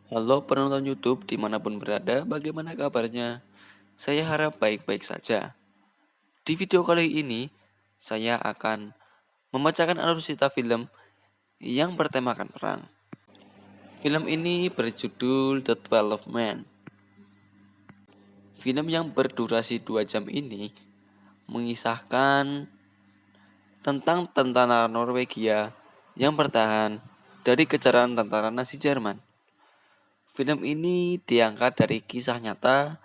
Halo penonton YouTube dimanapun berada, bagaimana kabarnya? Saya harap baik-baik saja. Di video kali ini, saya akan membacakan alur cerita film yang bertemakan perang. Film ini berjudul The 12 Men. Film yang berdurasi 2 jam ini mengisahkan tentang tentara Norwegia yang bertahan dari kejaran tentara Nazi Jerman. Film ini diangkat dari kisah nyata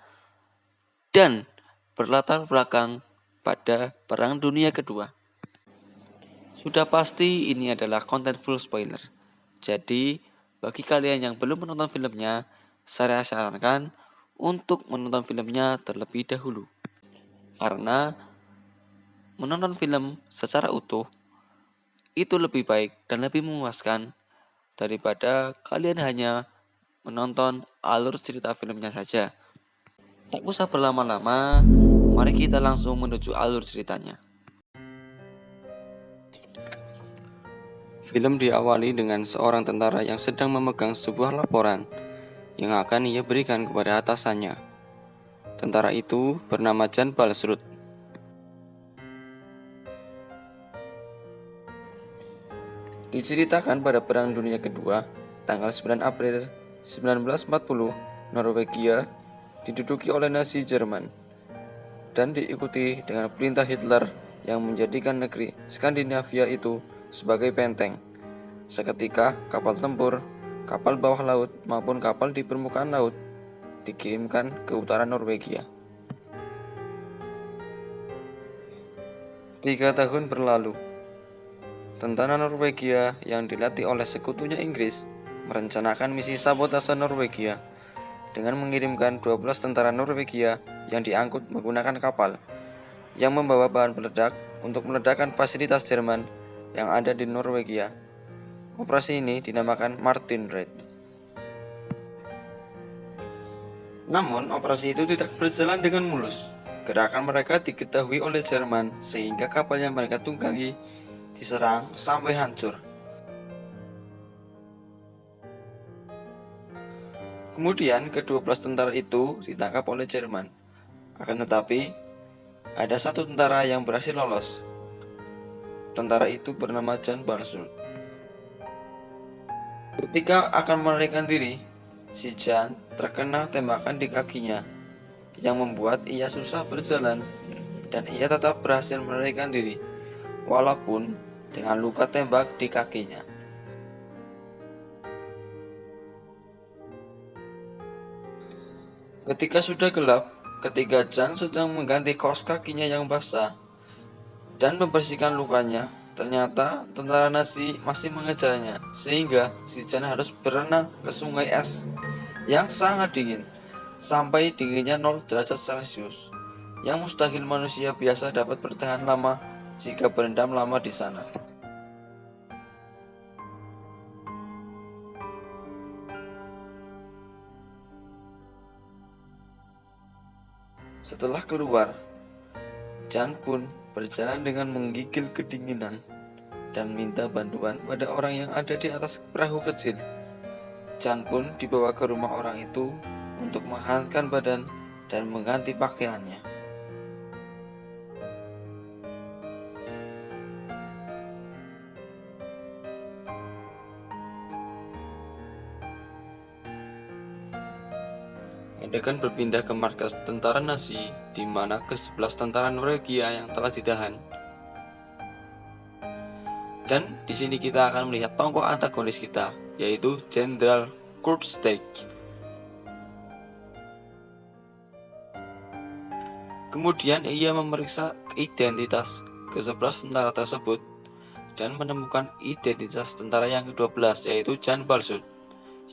dan berlatar belakang pada Perang Dunia Kedua. Sudah pasti ini adalah konten full spoiler. Jadi, bagi kalian yang belum menonton filmnya, saya sarankan untuk menonton filmnya terlebih dahulu. Karena menonton film secara utuh itu lebih baik dan lebih memuaskan daripada kalian hanya menonton alur cerita filmnya saja. Tak usah berlama-lama, mari kita langsung menuju alur ceritanya. Film diawali dengan seorang tentara yang sedang memegang sebuah laporan yang akan ia berikan kepada atasannya. Tentara itu bernama Jan Balsrud. Diceritakan pada Perang Dunia Kedua, tanggal 9 April 1940, Norwegia diduduki oleh Nazi Jerman dan diikuti dengan perintah Hitler yang menjadikan negeri Skandinavia itu sebagai benteng. Seketika kapal tempur, kapal bawah laut maupun kapal di permukaan laut dikirimkan ke utara Norwegia. 3 tahun berlalu. Tentara Norwegia yang dilatih oleh sekutunya Inggris merencanakan misi sabotase Norwegia dengan mengirimkan 12 tentara Norwegia yang diangkut menggunakan kapal yang membawa bahan peledak untuk meledakkan fasilitas Jerman yang ada di Norwegia. Operasi ini dinamakan Martin Raid. Namun, operasi itu tidak berjalan dengan mulus. Gerakan mereka diketahui oleh Jerman sehingga kapal yang mereka tunggangi diserang sampai hancur. Kemudian, ke-12 tentara itu ditangkap oleh Jerman. Akan tetapi, ada satu tentara yang berhasil lolos. Tentara itu bernama Jan Balsrud. Ketika akan melarikan diri, si Jan terkena tembakan di kakinya yang membuat ia susah berjalan dan ia tetap berhasil melarikan diri walaupun dengan luka tembak di kakinya. Ketika sudah gelap, ketika Jan sedang mengganti kaos kakinya yang basah dan membersihkan lukanya, ternyata tentara Nazi masih mengejarnya, sehingga si Jan harus berenang ke sungai es yang sangat dingin, sampai dinginnya 0 derajat Celcius, yang mustahil manusia biasa dapat bertahan lama jika berendam lama di sana. Setelah keluar, Jan pun berjalan dengan menggigil kedinginan dan minta bantuan pada orang yang ada di atas perahu kecil. Jan pun dibawa ke rumah orang itu untuk menghangatkan badan dan mengganti pakaiannya. Adegan berpindah ke markas tentara Nazi, di mana ke-11 tentara Norwegia yang telah ditahan. Dan di sini kita akan melihat tokoh antagonis kita, yaitu Jenderal Kurt Steig. Kemudian ia memeriksa identitas ke-11 tentara tersebut dan menemukan identitas tentara yang ke-12, yaitu Jan Balsrud,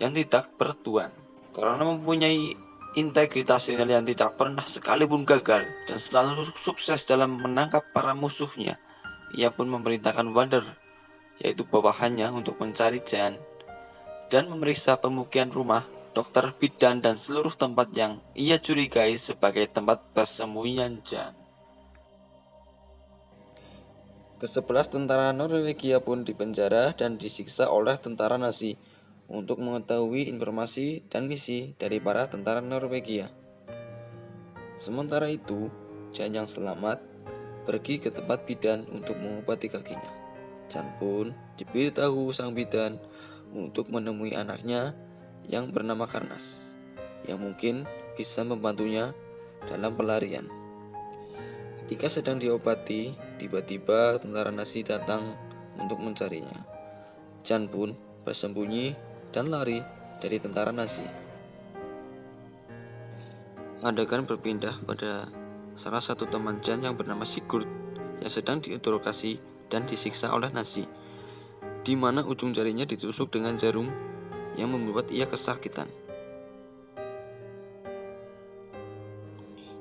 yang tidak bertuan. Karena mempunyai integritas yang tidak pernah sekalipun gagal dan selalu sukses dalam menangkap para musuhnya, ia pun memerintahkan Wander, yaitu bawahannya, untuk mencari Jan dan memeriksa pemukiman rumah, dokter bidan dan seluruh tempat yang ia curigai sebagai tempat persembunyian Jan. Ke-11 tentara Norwegia pun dipenjara dan disiksa oleh tentara Nazi untuk mengetahui informasi dan misi dari para tentara Norwegia. Sementara itu, Jan yang selamat pergi ke tempat bidan untuk mengobati kakinya. Jan pun diberitahu sang bidan untuk menemui anaknya yang bernama Karnas, yang mungkin bisa membantunya dalam pelarian. Ketika sedang diobati, tiba-tiba tentara Nazi datang untuk mencarinya. Jan pun bersembunyi dan lari dari tentara Nazi. Adegan berpindah pada salah satu teman Jan yang bernama Sigurd yang sedang diinterogasi dan disiksa oleh Nazi, di mana ujung jarinya ditusuk dengan jarum yang membuat ia kesakitan.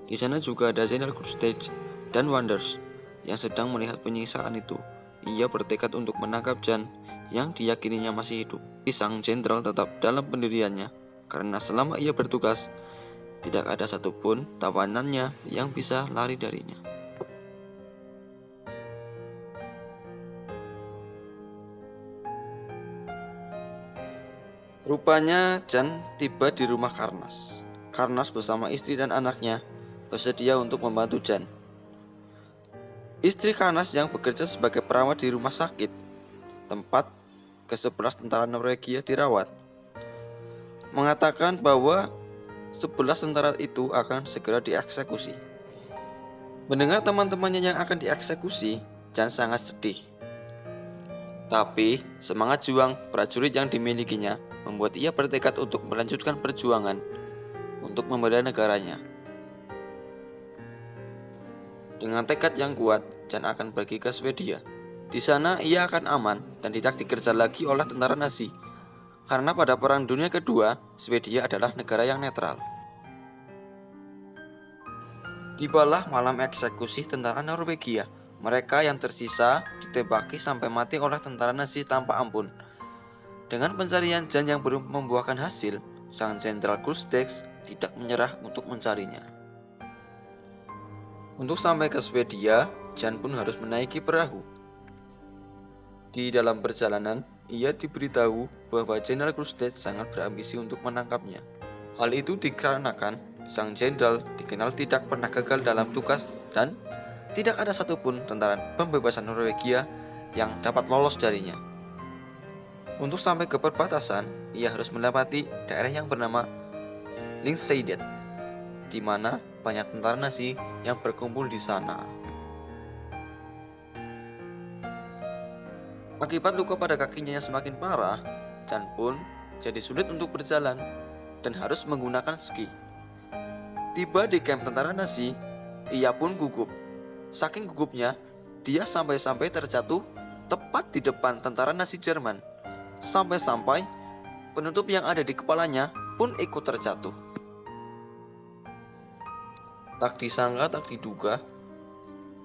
Di sana juga ada General Krustage dan Wanders yang sedang melihat penyiksaan itu. Ia bertekad untuk menangkap Jan yang diyakininya masih hidup. Sang jenderal tetap dalam pendiriannya karena selama ia bertugas, tidak ada satupun tawanannya yang bisa lari darinya. Rupanya Jan tiba di rumah Karnas. Karnas bersama istri dan anaknya bersedia untuk membantu Jan. Istri Karnas yang bekerja sebagai perawat di rumah sakit, tempat ke-11 tentara Norwegia dirawat, mengatakan bahwa 11 tentara itu akan segera dieksekusi. Mendengar teman-temannya yang akan dieksekusi, Jan sangat sedih. Tapi semangat juang prajurit yang dimilikinya membuat ia bertekad untuk melanjutkan perjuangan untuk membela negaranya. Dengan tekad yang kuat, Jan akan pergi ke Swedia. Di sana ia akan aman dan tidak dikejar lagi oleh tentara Nazi. Karena pada Perang Dunia Kedua, Swedia adalah negara yang netral. Tibalah malam eksekusi tentara Norwegia. Mereka yang tersisa ditembaki sampai mati oleh tentara Nazi tanpa ampun. Dengan pencarian Jan yang belum membuahkan hasil, sang Jenderal Krustage tidak menyerah untuk mencarinya. Untuk sampai ke Swedia, Jan pun harus menaiki perahu. Di dalam perjalanan, ia diberitahu bahwa Jenderal Krustage sangat berambisi untuk menangkapnya. Hal itu dikarenakan sang jenderal dikenal tidak pernah gagal dalam tugas dan tidak ada satupun tentara pembebasan Norwegia yang dapat lolos darinya. Untuk sampai ke perbatasan, ia harus melewati daerah yang bernama Lyngseidet, di mana banyak tentara Nazi yang berkumpul di sana. Akibat luka pada kakinya yang semakin parah, Jan pun jadi sulit untuk berjalan dan harus menggunakan ski. Tiba di kamp tentara Nazi, ia pun gugup. Saking gugupnya, dia sampai-sampai terjatuh tepat di depan tentara Nazi Jerman. Sampai-sampai penutup yang ada di kepalanya pun ikut terjatuh. Tak disangka tak diduga,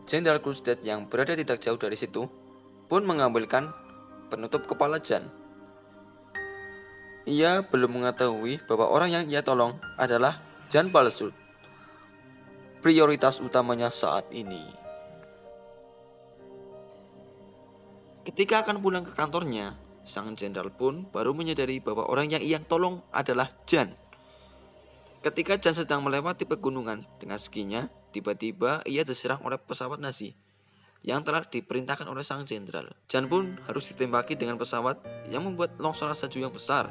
Jenderal Krustage yang berada tidak jauh dari situ pun mengambilkan penutup kepala Jan. Ia belum mengetahui bahwa orang yang ia tolong adalah Jan Balsut, prioritas utamanya saat ini. Ketika akan pulang ke kantornya, sang jenderal pun baru menyadari bahwa orang yang ia tolong adalah Jan. Ketika Jan sedang melewati pegunungan dengan skinya, tiba-tiba ia diserang oleh pesawat Nazi yang telah diperintahkan oleh sang jenderal. Jan pun harus ditembaki dengan pesawat yang membuat longsoran salju yang besar.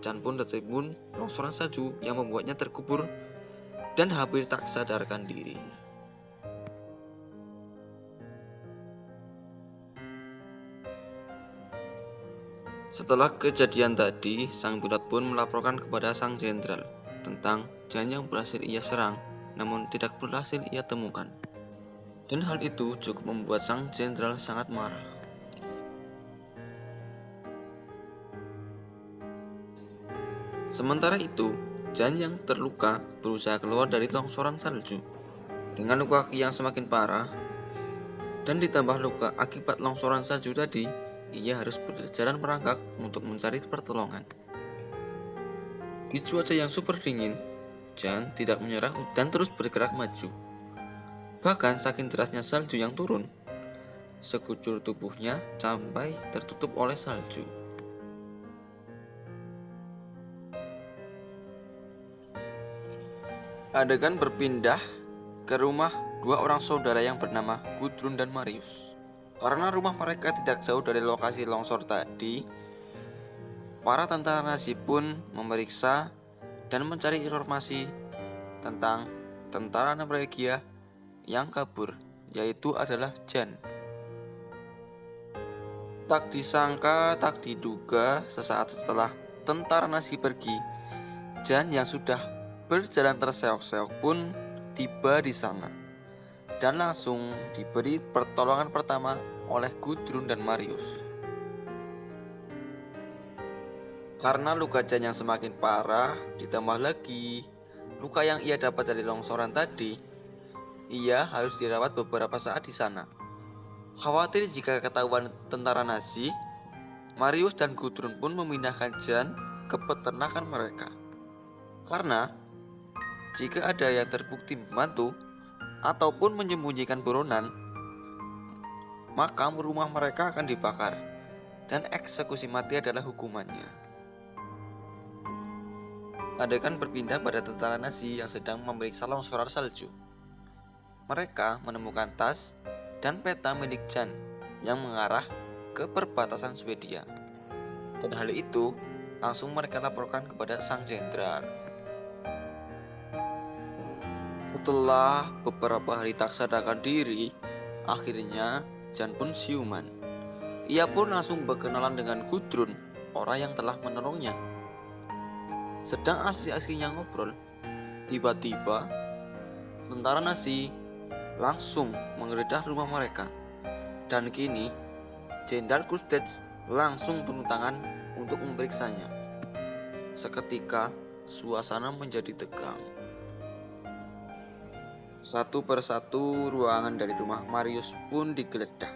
Jan pun tertimbun longsoran salju yang membuatnya terkubur dan hampir tak sadarkan diri. Setelah kejadian tadi, sang pilot pun melaporkan kepada sang jenderal tentang Jan yang berhasil ia serang, namun tidak berhasil ia temukan. Dan hal itu cukup membuat sang jenderal sangat marah. Sementara itu, Jan yang terluka berusaha keluar dari longsoran salju. Dengan luka kaki yang semakin parah dan ditambah luka akibat longsoran salju tadi, ia harus berjalan merangkak untuk mencari pertolongan. Di cuaca yang super dingin, Jan tidak menyerah dan terus bergerak maju. Bahkan saking derasnya salju yang turun, sekujur tubuhnya sampai tertutup oleh salju. Adegan berpindah ke rumah dua orang saudara yang bernama Gudrun dan Marius. Karena rumah mereka tidak jauh dari lokasi longsor tadi, para tentara Nazi pun memeriksa dan mencari informasi tentang tentara Norwegia yang kabur, yaitu adalah Jan. Tak disangka, tak diduga, sesaat setelah tentara Nazi pergi, Jan yang sudah berjalan terseok-seok pun tiba di sana dan langsung diberi pertolongan pertama oleh Gudrun dan Marius. Karena luka Jan yang semakin parah, ditambah lagi luka yang ia dapat dari longsoran tadi, ia harus dirawat beberapa saat di sana. Khawatir jika ketahuan tentara Nazi, Marius dan Gudrun pun memindahkan Jan ke peternakan mereka. Karena jika ada yang terbukti membantu ataupun menyembunyikan buronan, maka rumah mereka akan dibakar dan eksekusi mati adalah hukumannya. Adegan berpindah pada tentara Nazi yang sedang memeriksa longsoran salju. Mereka menemukan tas dan peta milik Jan yang mengarah ke perbatasan Swedia. Dan hal itu langsung mereka laporkan kepada sang jenderal. Setelah beberapa hari tak sadarkan diri, akhirnya Jan pun siuman. Ia pun langsung berkenalan dengan Gudrun, orang yang telah menolongnya. Sedang asik-asiknya ngobrol, tiba-tiba tentara Nazi langsung menggeledah rumah mereka. Dan kini Jenderal Krustet langsung turun tangan untuk memeriksanya. Seketika suasana menjadi tegang. Satu persatu ruangan dari rumah Marius pun digeledah.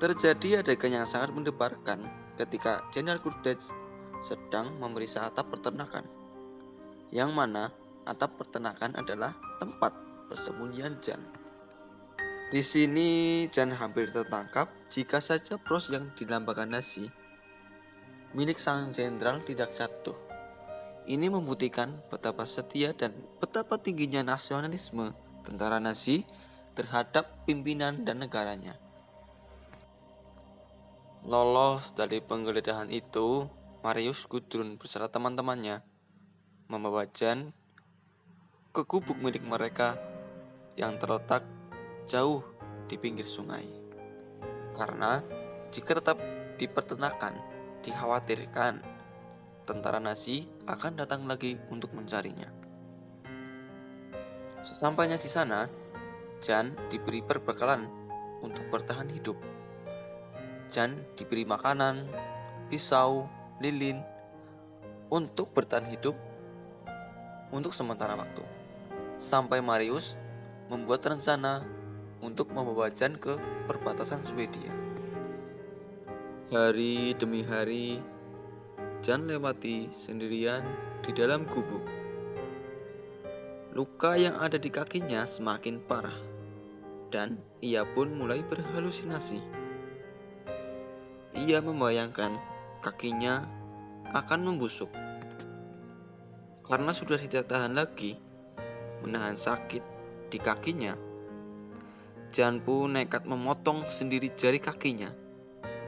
Terjadi adegan yang sangat mendebarkan ketika Jenderal Krustet sedang memeriksa atap peternakan, yang mana atap peternakan adalah tempat persembunyian Jan. Di sini Jan hampir tertangkap jika saja bros yang dilambangkan Nazi milik sang jenderal tidak jatuh. Ini membuktikan betapa setia dan betapa tingginya nasionalisme tentara Nazi terhadap pimpinan dan negaranya. Lolos dari penggeledahan itu, Marius, Gudrun beserta teman-temannya membawa Jan ke gubuk milik mereka yang terletak jauh di pinggir sungai. Karena jika tetap di peternakan, dikhawatirkan tentara Nazi akan datang lagi untuk mencarinya. Sesampainya di sana, Jan diberi perbekalan untuk bertahan hidup. Jan diberi makanan, pisau, lilin untuk bertahan hidup untuk sementara waktu. Sampai Marius membuat rencana untuk membawa Jan ke perbatasan Swedia. Hari demi hari, Jan lewati sendirian di dalam gubuk. Luka yang ada di kakinya semakin parah, dan ia pun mulai berhalusinasi. Ia membayangkan kakinya akan membusuk. Karena sudah tidak tahan lagi menahan sakit di kakinya, Jan pun nekat memotong sendiri jari kakinya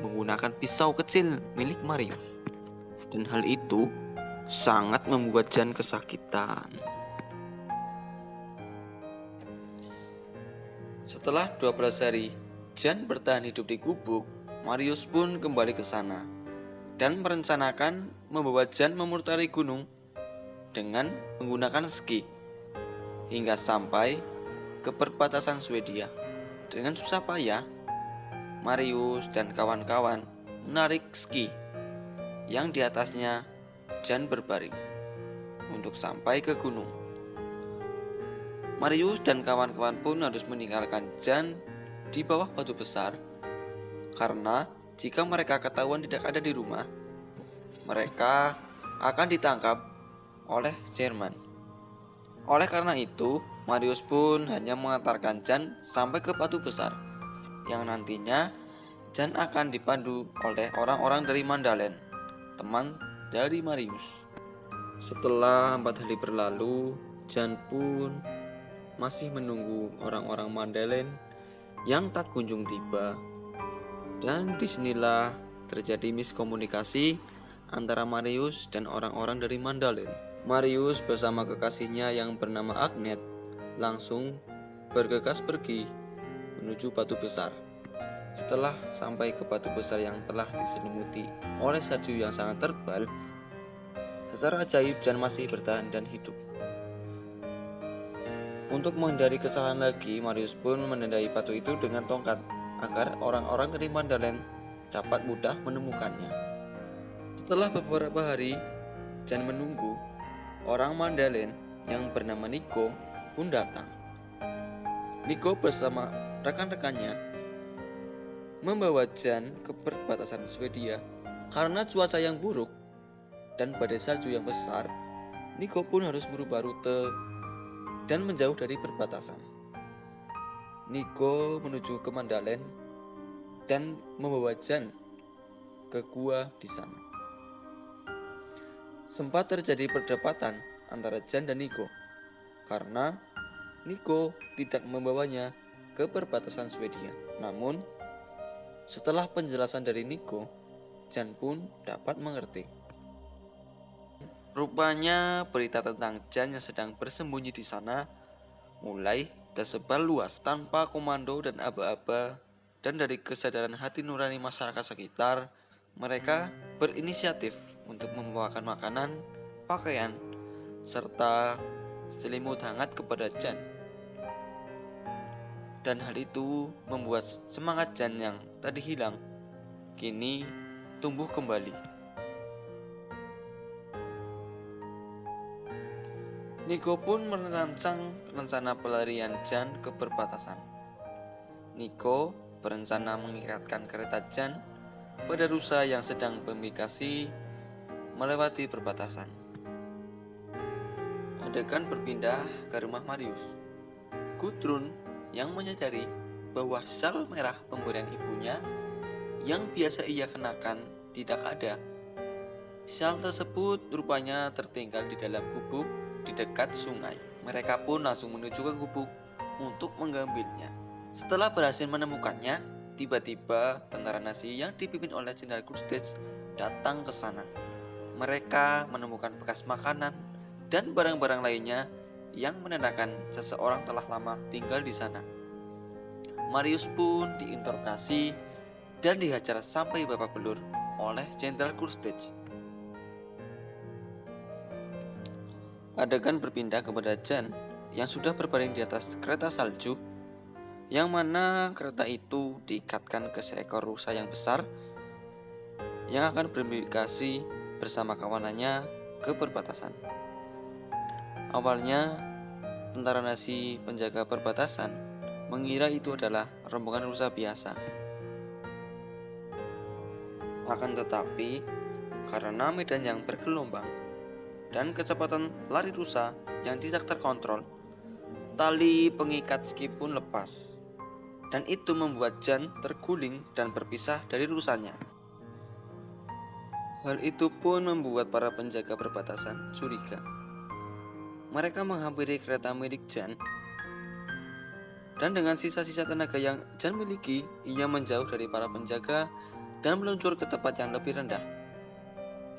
menggunakan pisau kecil milik Marius. Dan hal itu sangat membuat Jan kesakitan. Setelah 12 hari Jan bertahan hidup di gubuk, Marius pun kembali ke sana dan merencanakan membawa Jan memutari gunung dengan menggunakan ski hingga sampai ke perbatasan Swedia. Dengan susah payah, Marius dan kawan-kawan menarik ski yang di atasnya Jan berbaring untuk sampai ke gunung. Marius dan kawan-kawan pun harus meninggalkan Jan di bawah batu besar karena jika mereka ketahuan tidak ada di rumah, mereka akan ditangkap oleh Jerman. Oleh karena itu, Marius pun hanya mengantarkan Jan sampai ke batu besar yang nantinya Jan akan dipandu oleh orang-orang dari Mandalen, teman dari Marius. Setelah 4 hari berlalu, Jan pun masih menunggu orang-orang Mandalen yang tak kunjung tiba. Dan disinilah terjadi miskomunikasi antara Marius dan orang-orang dari Mandalen. Marius bersama kekasihnya yang bernama Agnet langsung bergegas pergi menuju batu besar. Setelah sampai ke batu besar yang telah diselimuti oleh salju yang sangat tebal, secara ajaib Jan masih bertahan dan hidup. Untuk menghindari kesalahan lagi, Marius pun menandai batu itu dengan tongkat agar orang-orang dari Mandalen dapat mudah menemukannya. Setelah beberapa hari Jan menunggu, orang Mandalen yang bernama Niko pun datang. Niko bersama rekan-rekannya membawa Jan ke perbatasan Swedia. Karena cuaca yang buruk dan badai salju yang besar, Niko pun harus merubah rute dan menjauh dari perbatasan. Niko menuju ke Mandalen dan membawa Jan ke gua di sana. Sempat terjadi perdebatan antara Jan dan Niko karena Niko tidak membawanya ke perbatasan Swedia. Namun, setelah penjelasan dari Niko, Jan pun dapat mengerti. Rupanya berita tentang Jan yang sedang bersembunyi di sana mulai tersebar luas tanpa komando dan aba-aba, dan dari kesadaran hati nurani masyarakat sekitar, mereka berinisiatif untuk membawakan makanan, pakaian, serta selimut hangat kepada Jan. Dan hal itu membuat semangat Jan yang tadi hilang kini tumbuh kembali. Niko pun merancang rencana pelarian Jan ke perbatasan. Niko berencana mengikatkan kereta Jan pada rusa yang sedang bermigrasi melewati perbatasan. Adegan berpindah ke rumah Marius. Gudrun yang menyadari bahwa syal merah pemberian ibunya yang biasa ia kenakan tidak ada. Syal tersebut rupanya tertinggal di dalam gubuk di dekat sungai. Mereka pun langsung menuju ke gubuk untuk mengambilnya. Setelah berhasil menemukannya, tiba-tiba tentara Nazi yang dipimpin oleh Jenderal Krustage datang ke sana. Mereka menemukan bekas makanan dan barang-barang lainnya yang menandakan seseorang telah lama tinggal di sana. Marius pun diinterogasi dan dihajar sampai babak belur oleh Jenderal Krustage. Adegan berpindah kepada Jan yang sudah berbaring di atas kereta salju, yang mana kereta itu diikatkan ke seekor rusa yang besar yang akan bermigrasi bersama kawanannya ke perbatasan. Awalnya, tentara Nazi penjaga perbatasan mengira itu adalah rombongan rusa biasa. Akan tetapi, karena medan yang bergelombang dan kecepatan lari rusa yang tidak terkontrol, tali pengikat ski pun lepas, dan itu membuat Jan terguling dan berpisah dari rusanya. Hal itu pun membuat para penjaga perbatasan curiga. Mereka menghampiri kereta milik Jan, dan dengan sisa-sisa tenaga yang Jan miliki, ia menjauh dari para penjaga dan meluncur ke tempat yang lebih rendah.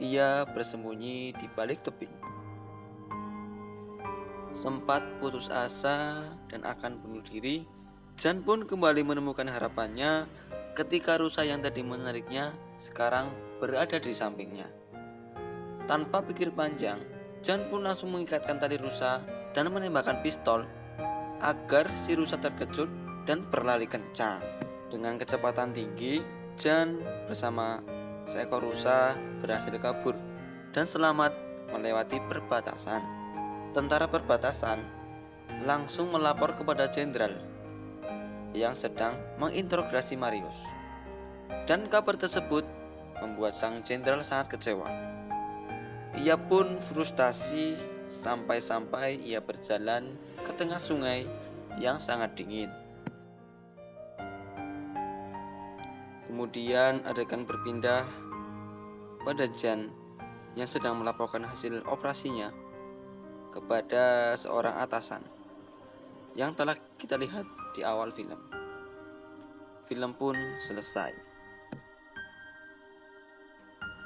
Ia bersembunyi di balik tebing. Sempat putus asa dan akan bunuh diri, Jan pun kembali menemukan harapannya ketika rusa yang tadi menariknya sekarang berada di sampingnya. Tanpa pikir panjang, Jan pun langsung mengikatkan tali rusa dan menembakkan pistol agar si rusa terkejut dan berlari kencang. Dengan kecepatan tinggi, Jan bersama seekor rusa berhasil kabur dan selamat melewati perbatasan. Tentara perbatasan langsung melapor kepada jenderal yang sedang menginterogasi Marius. Dan kabar tersebut membuat sang jenderal sangat kecewa. Ia pun frustasi sampai-sampai ia berjalan ke tengah sungai yang sangat dingin. Kemudian adegan berpindah pada Jan yang sedang melaporkan hasil operasinya kepada seorang atasan yang telah kita lihat di awal film. Film pun selesai.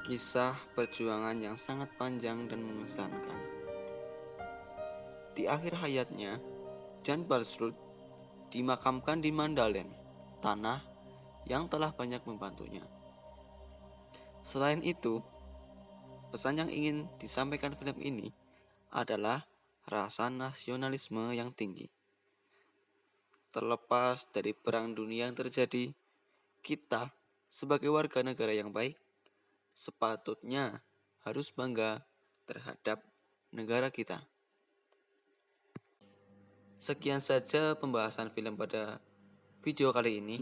Kisah perjuangan yang sangat panjang dan mengesankan. Di akhir hayatnya, Jan Balsrud dimakamkan di Mandalen, tanah yang telah banyak membantunya. Selain itu, pesan yang ingin disampaikan film ini adalah rasa nasionalisme yang tinggi. Terlepas dari perang dunia yang terjadi, kita sebagai warga negara yang baik sepatutnya harus bangga terhadap negara kita. Sekian saja pembahasan film pada video kali ini.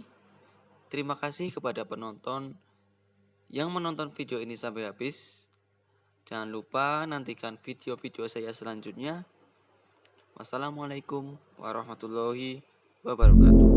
Terima kasih kepada penonton yang menonton video ini sampai habis. Jangan lupa nantikan video-video saya selanjutnya. Wassalamualaikum warahmatullahi wabarakatuh.